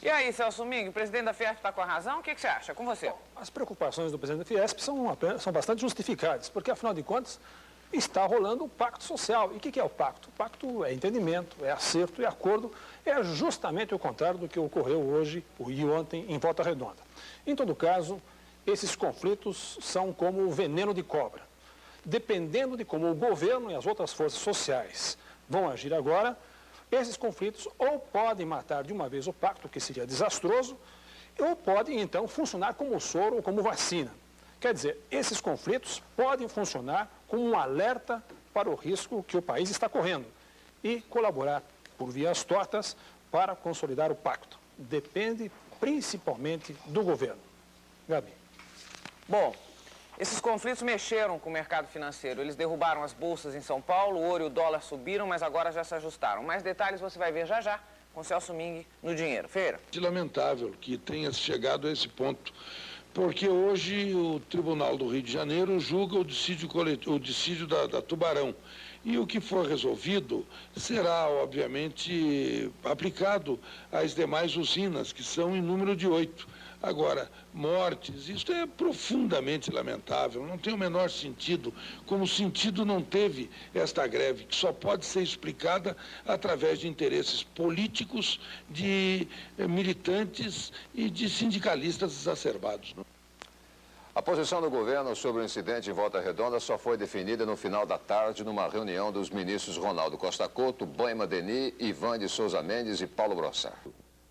Speaker 13: E aí, Celso Ming, o presidente da Fiesp está com a razão? O que você acha? Com você?
Speaker 21: As preocupações do presidente da Fiesp são bastante justificadas, porque, afinal de contas, está rolando o pacto social. E o que é o pacto? O pacto é entendimento, é acerto e acordo. É justamente o contrário do que ocorreu hoje e ontem em Volta Redonda. Em todo caso, esses conflitos são como o veneno de cobra. Dependendo de como o governo e as outras forças sociais vão agir agora, esses conflitos ou podem matar de uma vez o pacto, que seria desastroso, ou podem, então, funcionar como soro ou como vacina. Quer dizer, esses conflitos podem funcionar como um alerta para o risco que o país está correndo e colaborar por vias tortas para consolidar o pacto. Depende principalmente do governo. Gabi.
Speaker 13: Bom, esses conflitos mexeram com o mercado financeiro. Eles derrubaram as bolsas em São Paulo, o ouro e o dólar subiram, mas agora já se ajustaram. Mais detalhes você vai ver já já com Celso Ming no Dinheiro. Feira.
Speaker 22: É lamentável que tenha chegado a esse ponto, porque hoje o Tribunal do Rio de Janeiro julga o dissídio da Tubarão. E o que for resolvido será, obviamente, aplicado às demais usinas, que são em número de 8. Agora, mortes, isso é profundamente lamentável, não tem o menor sentido, como sentido não teve esta greve, que só pode ser explicada através de interesses políticos, de militantes e de sindicalistas exacerbados.
Speaker 14: A posição do governo sobre o incidente em Volta Redonda só foi definida no final da tarde numa reunião dos ministros Ronaldo Costa Couto, Boima Denis, Ivan de Souza Mendes e Paulo Brossard.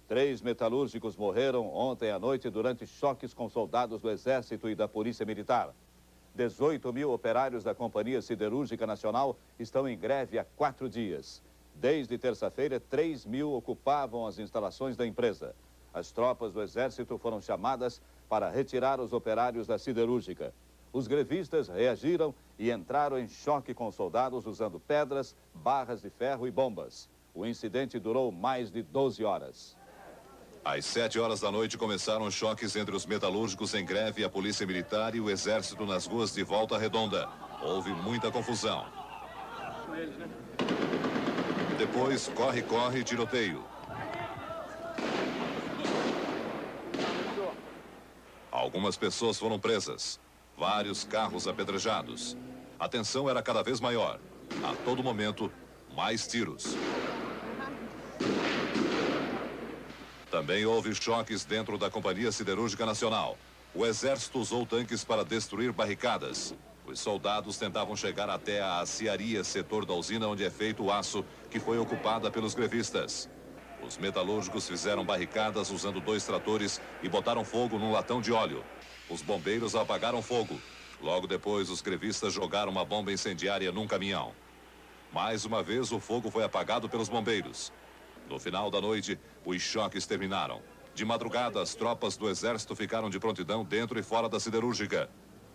Speaker 11: 3 metalúrgicos morreram ontem à noite durante choques com soldados do Exército e da Polícia Militar. 18 mil operários da Companhia Siderúrgica Nacional estão em greve há 4 dias. Desde terça-feira, 3 mil ocupavam as instalações da empresa. As tropas do Exército foram chamadas para retirar os operários da siderúrgica. Os grevistas reagiram e entraram em choque com soldados usando pedras, barras de ferro e bombas. O incidente durou mais de 12 horas.
Speaker 7: Às 7 horas da noite começaram choques entre os metalúrgicos em greve, a Polícia Militar e o Exército nas ruas de Volta Redonda. Houve muita confusão. Depois, corre-corre e tiroteio. Algumas pessoas foram presas. Vários carros apedrejados. A tensão era cada vez maior. A todo momento, mais tiros. Também houve choques dentro da Companhia Siderúrgica Nacional. O Exército usou tanques para destruir barricadas. Os soldados tentavam chegar até a aciaria, setor da usina onde é feito o aço, que foi ocupada pelos grevistas.
Speaker 11: Os metalúrgicos fizeram barricadas usando 2 tratores e botaram fogo num latão de óleo. Os bombeiros apagaram fogo. Logo depois, os grevistas jogaram uma bomba incendiária num caminhão. Mais uma vez, o fogo foi apagado pelos bombeiros. No final da noite, os choques terminaram. De madrugada, as tropas do Exército ficaram de prontidão dentro e fora da siderúrgica.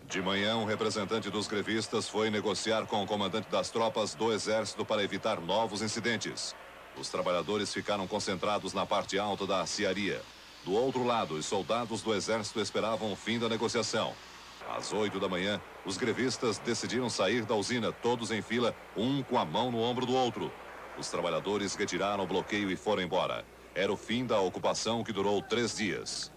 Speaker 11: De manhã, um representante dos grevistas foi negociar com o comandante das tropas do Exército para evitar novos incidentes. Os trabalhadores ficaram concentrados na parte alta da aciaria. Do outro lado, os soldados do Exército esperavam o fim da negociação. Às 8 da manhã, os grevistas decidiram sair da usina, todos em fila, um com a mão no ombro do outro. Os trabalhadores retiraram o bloqueio e foram embora. Era o fim da ocupação, que durou 3 dias.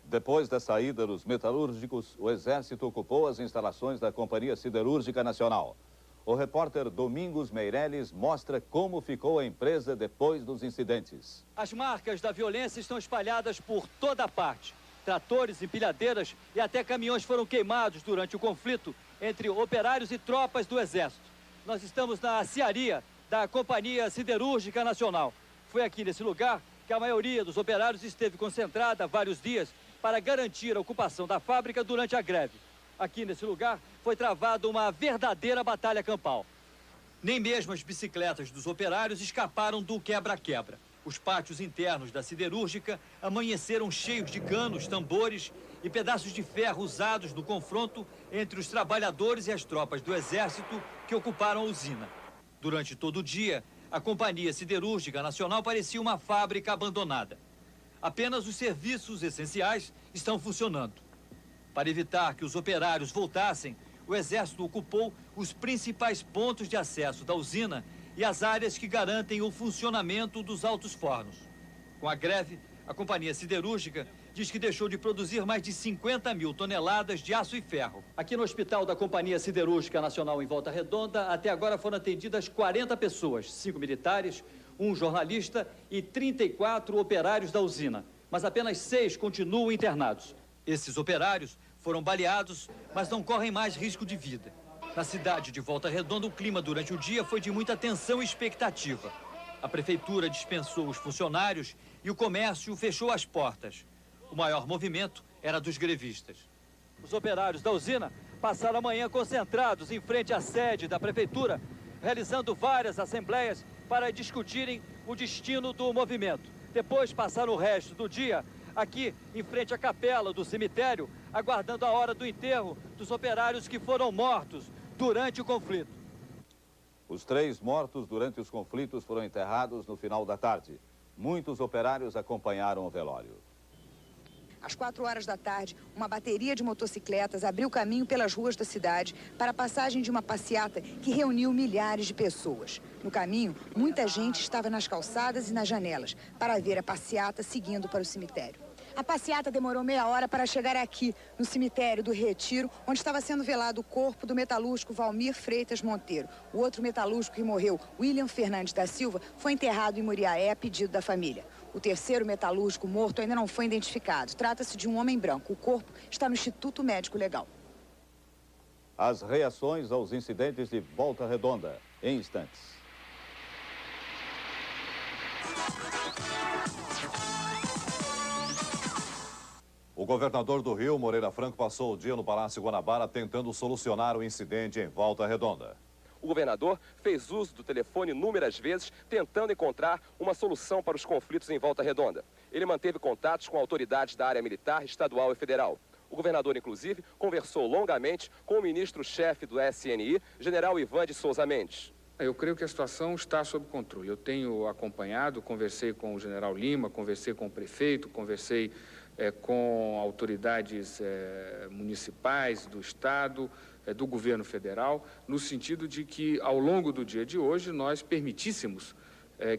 Speaker 11: Depois da saída dos metalúrgicos, o Exército ocupou as instalações da Companhia Siderúrgica Nacional. O repórter Domingos Meirelles mostra como ficou a empresa depois dos incidentes.
Speaker 3: As marcas da violência estão espalhadas por toda parte. Tratores, empilhadeiras e até caminhões foram queimados durante o conflito entre operários e tropas do Exército. Nós estamos na aciaria da Companhia Siderúrgica Nacional. Foi aqui nesse lugar que a maioria dos operários esteve concentrada há vários dias para garantir a ocupação da fábrica durante a greve. Aqui nesse lugar foi travada uma verdadeira batalha campal. Nem mesmo as bicicletas dos operários escaparam do quebra-quebra. Os pátios internos da siderúrgica amanheceram cheios de canos, tambores e pedaços de ferro usados no confronto entre os trabalhadores e as tropas do Exército que ocuparam a usina. Durante todo o dia, a Companhia Siderúrgica Nacional parecia uma fábrica abandonada. Apenas os serviços essenciais estão funcionando. Para evitar que os operários voltassem, o Exército ocupou os principais pontos de acesso da usina e as áreas que garantem o funcionamento dos altos fornos. Com a greve, a Companhia Siderúrgica diz que deixou de produzir mais de 50 mil toneladas de aço e ferro. Aqui no hospital da Companhia Siderúrgica Nacional em Volta Redonda, até agora foram atendidas 40 pessoas, 5 militares, 1 jornalista e 34 operários da usina. Mas apenas 6 continuam internados. Esses operários foram baleados, mas não correm mais risco de vida. Na cidade de Volta Redonda, o clima durante o dia foi de muita tensão e expectativa. A prefeitura dispensou os funcionários e o comércio fechou as portas. O maior movimento era dos grevistas. Os operários da usina passaram a manhã concentrados em frente à sede da prefeitura, realizando várias assembleias para discutirem o destino do movimento. Depois passaram o resto do dia aqui em frente à capela do cemitério, aguardando a hora do enterro dos operários que foram mortos durante o conflito.
Speaker 11: Os 3 mortos durante os conflitos foram enterrados no final da tarde. Muitos operários acompanharam o velório.
Speaker 5: Às 4 horas da tarde, uma bateria de motocicletas abriu caminho pelas ruas da cidade para a passagem de uma passeata que reuniu milhares de pessoas. No caminho, muita gente estava nas calçadas e nas janelas para ver a passeata seguindo para o cemitério. A passeata demorou meia hora para chegar aqui, no cemitério do Retiro, onde estava sendo velado o corpo do metalúrgico Valmir Freitas Monteiro. O outro metalúrgico que morreu, William Fernandes da Silva, foi enterrado em Muriaé a pedido da família. O terceiro metalúrgico morto ainda não foi identificado. Trata-se de um homem branco. O corpo está no Instituto Médico Legal.
Speaker 11: As reações aos incidentes de Volta Redonda, em instantes. O governador do Rio, Moreira Franco, passou o dia no Palácio Guanabara tentando solucionar o incidente em Volta Redonda.
Speaker 23: O governador fez uso do telefone inúmeras vezes, tentando encontrar uma solução para os conflitos em Volta Redonda. Ele manteve contatos com autoridades da área militar, estadual e federal. O governador, inclusive, conversou longamente com o ministro-chefe do SNI, general Ivan de Souza Mendes.
Speaker 1: Eu creio que a situação está sob controle. Eu tenho acompanhado, conversei com o general Lima, conversei com o prefeito, conversei com autoridades municipais do Estado, do governo federal, no sentido de que, ao longo do dia de hoje, nós permitíssemos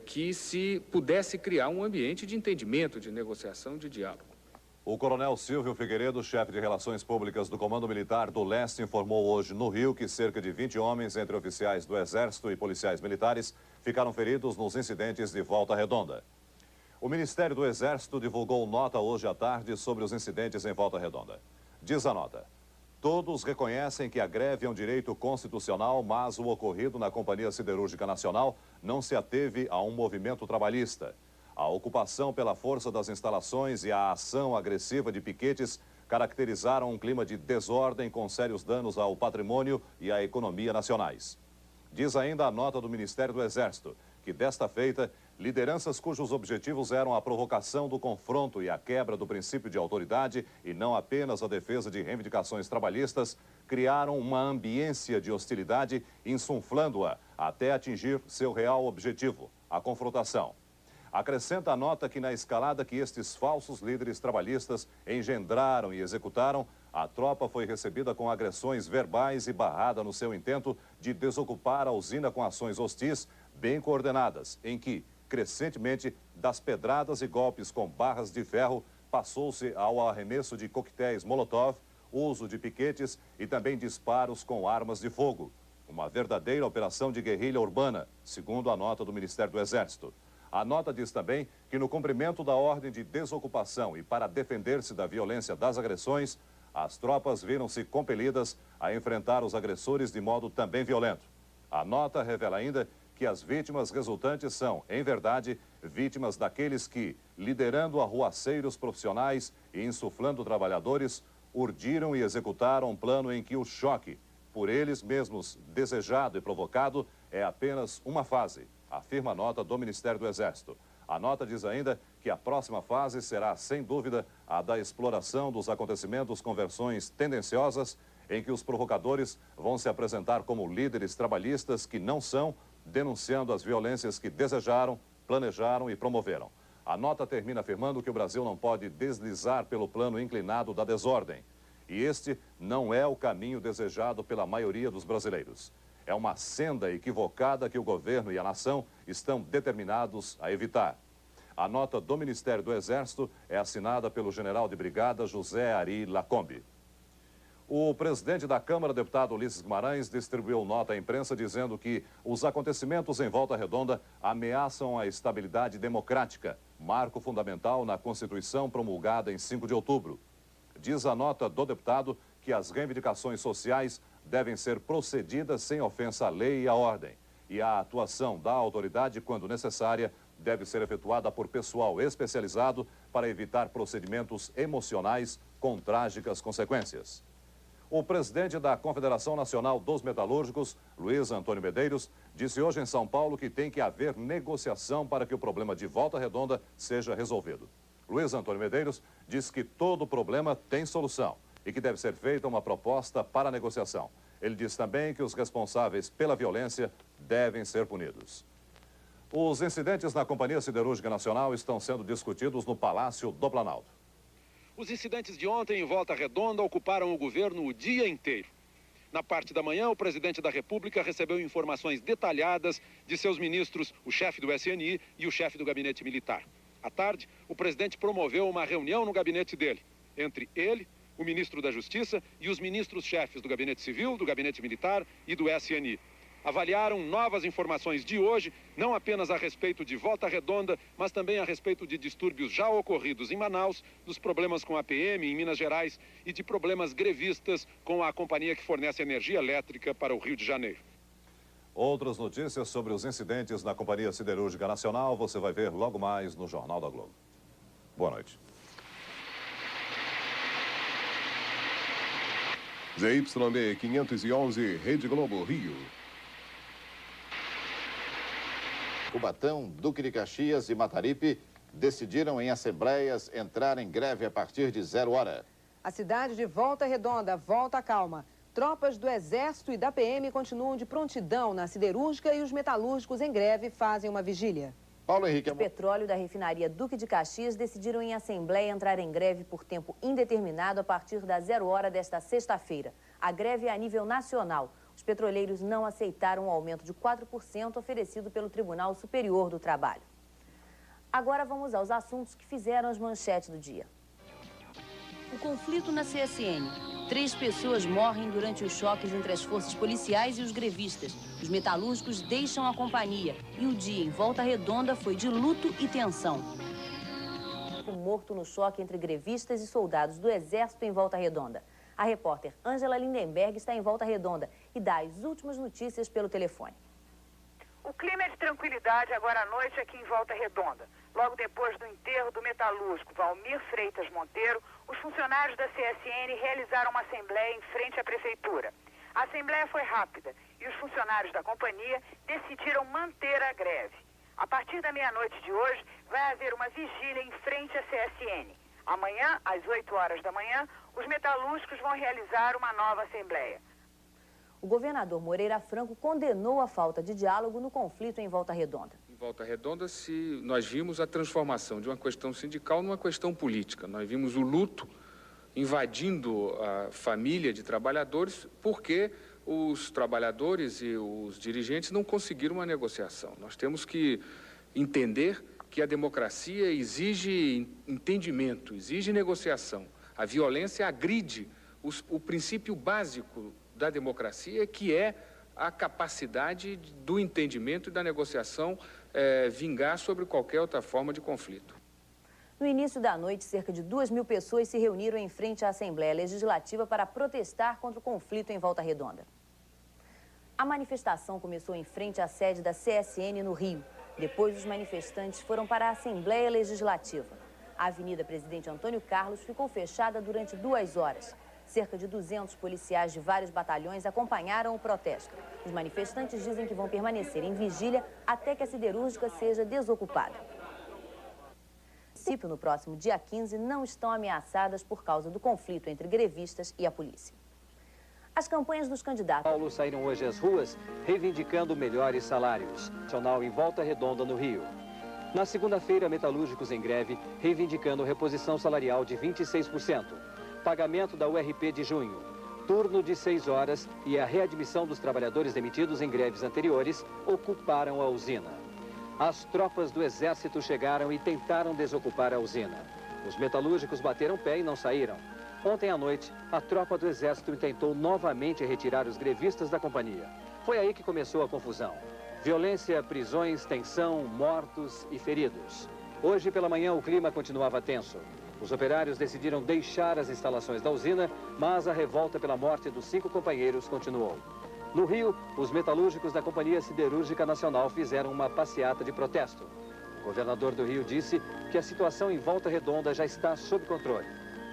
Speaker 1: que se pudesse criar um ambiente de entendimento, de negociação, de diálogo.
Speaker 12: O coronel Silvio Figueiredo, chefe de Relações Públicas do Comando Militar do Leste, informou hoje no Rio que cerca de 20 homens, entre oficiais do Exército e policiais militares, ficaram feridos nos incidentes de Volta Redonda. O Ministério do Exército divulgou nota hoje à tarde sobre os incidentes em Volta Redonda. Diz a nota: todos reconhecem que a greve é um direito constitucional, mas o ocorrido na Companhia Siderúrgica Nacional não se ateve a um movimento trabalhista. A ocupação pela força das instalações e a ação agressiva de piquetes caracterizaram um clima de desordem com sérios danos ao patrimônio e à economia nacionais. Diz ainda a nota do Ministério do Exército que, desta feita, lideranças cujos objetivos eram a provocação do confronto e a quebra do princípio de autoridade e não apenas a defesa de reivindicações trabalhistas, criaram uma ambiência de hostilidade, insuflando-a até atingir seu real objetivo, a confrontação. Acrescenta a nota que na escalada que estes falsos líderes trabalhistas engendraram e executaram, a tropa foi recebida com agressões verbais e barrada no seu intento de desocupar a usina com ações hostis bem coordenadas, em que, crescentemente, das pedradas e golpes com barras de ferro, passou-se ao arremesso de coquetéis Molotov, uso de piquetes e também disparos com armas de fogo. Uma verdadeira operação de guerrilha urbana, segundo a nota do Ministério do Exército. A nota diz também que no cumprimento da ordem de desocupação e para defender-se da violência das agressões, as tropas viram-se compelidas a enfrentar os agressores de modo também violento. A nota revela ainda que as vítimas resultantes são, em verdade, vítimas daqueles que, liderando arruaceiros profissionais e insuflando trabalhadores, urdiram e executaram um plano em que o choque, por eles mesmos desejado e provocado, é apenas uma fase, afirma a nota do Ministério do Exército. A nota diz ainda que a próxima fase será, sem dúvida, a da exploração dos acontecimentos com versões tendenciosas, em que os provocadores vão se apresentar como líderes trabalhistas que não são, denunciando as violências que desejaram, planejaram e promoveram. A nota termina afirmando que o Brasil não pode deslizar pelo plano inclinado da desordem. E este não é o caminho desejado pela maioria dos brasileiros. É uma senda equivocada que o governo e a nação estão determinados a evitar. A nota do Ministério do Exército é assinada pelo general de brigada José Ari Lacombe. O presidente da Câmara, deputado Ulisses Guimarães, distribuiu nota à imprensa dizendo que os acontecimentos em Volta Redonda ameaçam a estabilidade democrática, marco fundamental na Constituição promulgada em 5 de outubro. Diz a nota do deputado que as reivindicações sociais devem ser procedidas sem ofensa à lei e à ordem, e a atuação da autoridade, quando necessária, deve ser efetuada por pessoal especializado para evitar procedimentos emocionais com trágicas consequências. O presidente da Confederação Nacional dos Metalúrgicos, Luiz Antônio Medeiros, disse hoje em São Paulo que tem que haver negociação para que o problema de Volta Redonda seja resolvido. Luiz Antônio Medeiros diz que todo problema tem solução e que deve ser feita uma proposta para a negociação. Ele diz também que os responsáveis pela violência devem ser punidos. Os incidentes na Companhia Siderúrgica Nacional estão sendo discutidos no Palácio do Planalto.
Speaker 2: Os incidentes de ontem em Volta Redonda ocuparam o governo o dia inteiro. Na parte da manhã, o presidente da República recebeu informações detalhadas de seus ministros, o chefe do SNI e o chefe do gabinete militar. À tarde, o presidente promoveu uma reunião no gabinete dele, entre ele, o ministro da Justiça e os ministros-chefes do Gabinete Civil, do Gabinete Militar e do SNI. Avaliaram novas informações de hoje, não apenas a respeito de Volta Redonda, mas também a respeito de distúrbios já ocorridos em Manaus, dos problemas com a PM em Minas Gerais e de problemas grevistas com a companhia que fornece energia elétrica para o Rio de Janeiro.
Speaker 12: Outras notícias sobre os incidentes na Companhia Siderúrgica Nacional você vai ver logo mais no Jornal da Globo. Boa noite.
Speaker 4: ZYD 511, Rede Globo, Rio.
Speaker 11: Cubatão, Duque de Caxias e Mataripe decidiram em assembleias entrar em greve a partir de 0 hora.
Speaker 6: A cidade de Volta Redonda volta à calma. Tropas do Exército e da PM continuam de prontidão na siderúrgica e os metalúrgicos em greve fazem uma vigília.
Speaker 11: Paulo Henrique.
Speaker 24: O petróleo da refinaria Duque de Caxias decidiram em assembleia entrar em greve por tempo indeterminado a partir das 0 hora desta sexta-feira. A greve é a nível nacional. Os petroleiros não aceitaram o aumento de 4% oferecido pelo Tribunal Superior do Trabalho. Agora vamos aos assuntos que fizeram as manchetes do dia. O conflito na CSN. 3 pessoas morrem durante os choques entre as forças policiais e os grevistas. Os metalúrgicos deixam a companhia e o dia em Volta Redonda foi de luto e tensão. Morto no choque entre grevistas e soldados do Exército em Volta Redonda. A repórter Ângela Lindenberg está em Volta Redonda e dá as últimas notícias pelo telefone.
Speaker 25: O clima é de tranquilidade agora à noite aqui em Volta Redonda.
Speaker 5: Logo depois do enterro do metalúrgico Valmir Freitas Monteiro, os funcionários da CSN realizaram uma assembleia em frente à prefeitura. A assembleia foi rápida e os funcionários da companhia decidiram manter a greve. A partir da meia-noite de hoje, vai haver uma vigília em frente à CSN. Amanhã, às 8 horas da manhã, os metalúrgicos vão realizar uma nova assembleia.
Speaker 24: O governador Moreira Franco condenou a falta de diálogo no conflito em Volta Redonda.
Speaker 1: Em Volta Redonda, nós vimos a transformação de uma questão sindical numa questão política. Nós vimos o luto invadindo a família de trabalhadores porque os trabalhadores e os dirigentes não conseguiram uma negociação. Nós temos que entender que a democracia exige entendimento, exige negociação. A violência agride o princípio básico da democracia, que é a capacidade do entendimento e da negociação vingar sobre qualquer outra forma de conflito.
Speaker 24: No início da noite, cerca de 2.000 pessoas se reuniram em frente à Assembleia Legislativa para protestar contra o conflito em Volta Redonda. A manifestação começou em frente à sede da CSN no Rio. Depois, os manifestantes foram para a Assembleia Legislativa. A Avenida Presidente Antônio Carlos ficou fechada durante 2 horas. Cerca de 200 policiais de vários batalhões acompanharam o protesto. Os manifestantes dizem que vão permanecer em vigília até que a siderúrgica seja desocupada. No próximo dia 15, não estão ameaçadas por causa do conflito entre grevistas e a polícia. As campanhas dos candidatos...
Speaker 3: Paulo saíram hoje às ruas reivindicando melhores salários. Nacional em Volta Redonda, no Rio. Na segunda-feira, metalúrgicos em greve, reivindicando reposição salarial de 26%, pagamento da URP de junho, turno de 6 horas e a readmissão dos trabalhadores demitidos em greves anteriores ocuparam a usina. As tropas do Exército chegaram e tentaram desocupar a usina. Os metalúrgicos bateram pé e não saíram. Ontem à noite, a tropa do Exército tentou novamente retirar os grevistas da companhia. Foi aí que começou a confusão. Violência, prisões, tensão, mortos e feridos. Hoje pela manhã o clima continuava tenso. Os operários decidiram deixar as instalações da usina, mas a revolta pela morte dos 5 companheiros continuou. No Rio, os metalúrgicos da Companhia Siderúrgica Nacional fizeram uma passeata de protesto. O governador do Rio disse que a situação em Volta Redonda já está sob controle.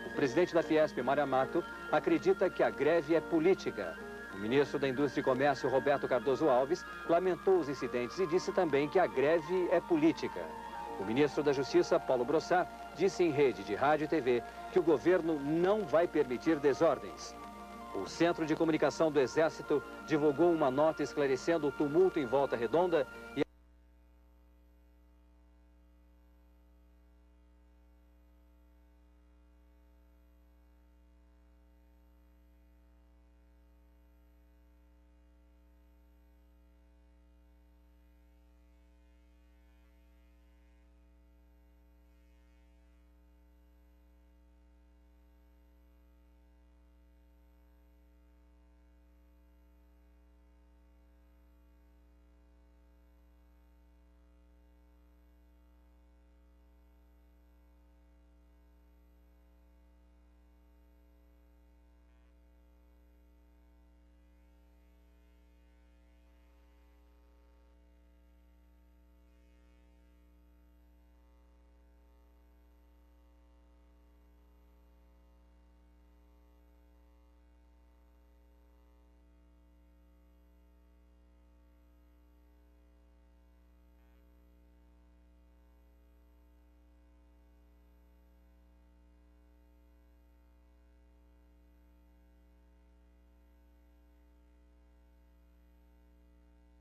Speaker 3: O presidente da Fiesp, Mário Amato, acredita que a greve é política. O ministro da Indústria e Comércio, Roberto Cardoso Alves, lamentou os incidentes e disse também que a greve é política. O ministro da Justiça, Paulo Brossard, disse em rede de rádio e TV que o governo não vai permitir desordens. O Centro de Comunicação do Exército divulgou uma nota esclarecendo o tumulto em Volta Redonda e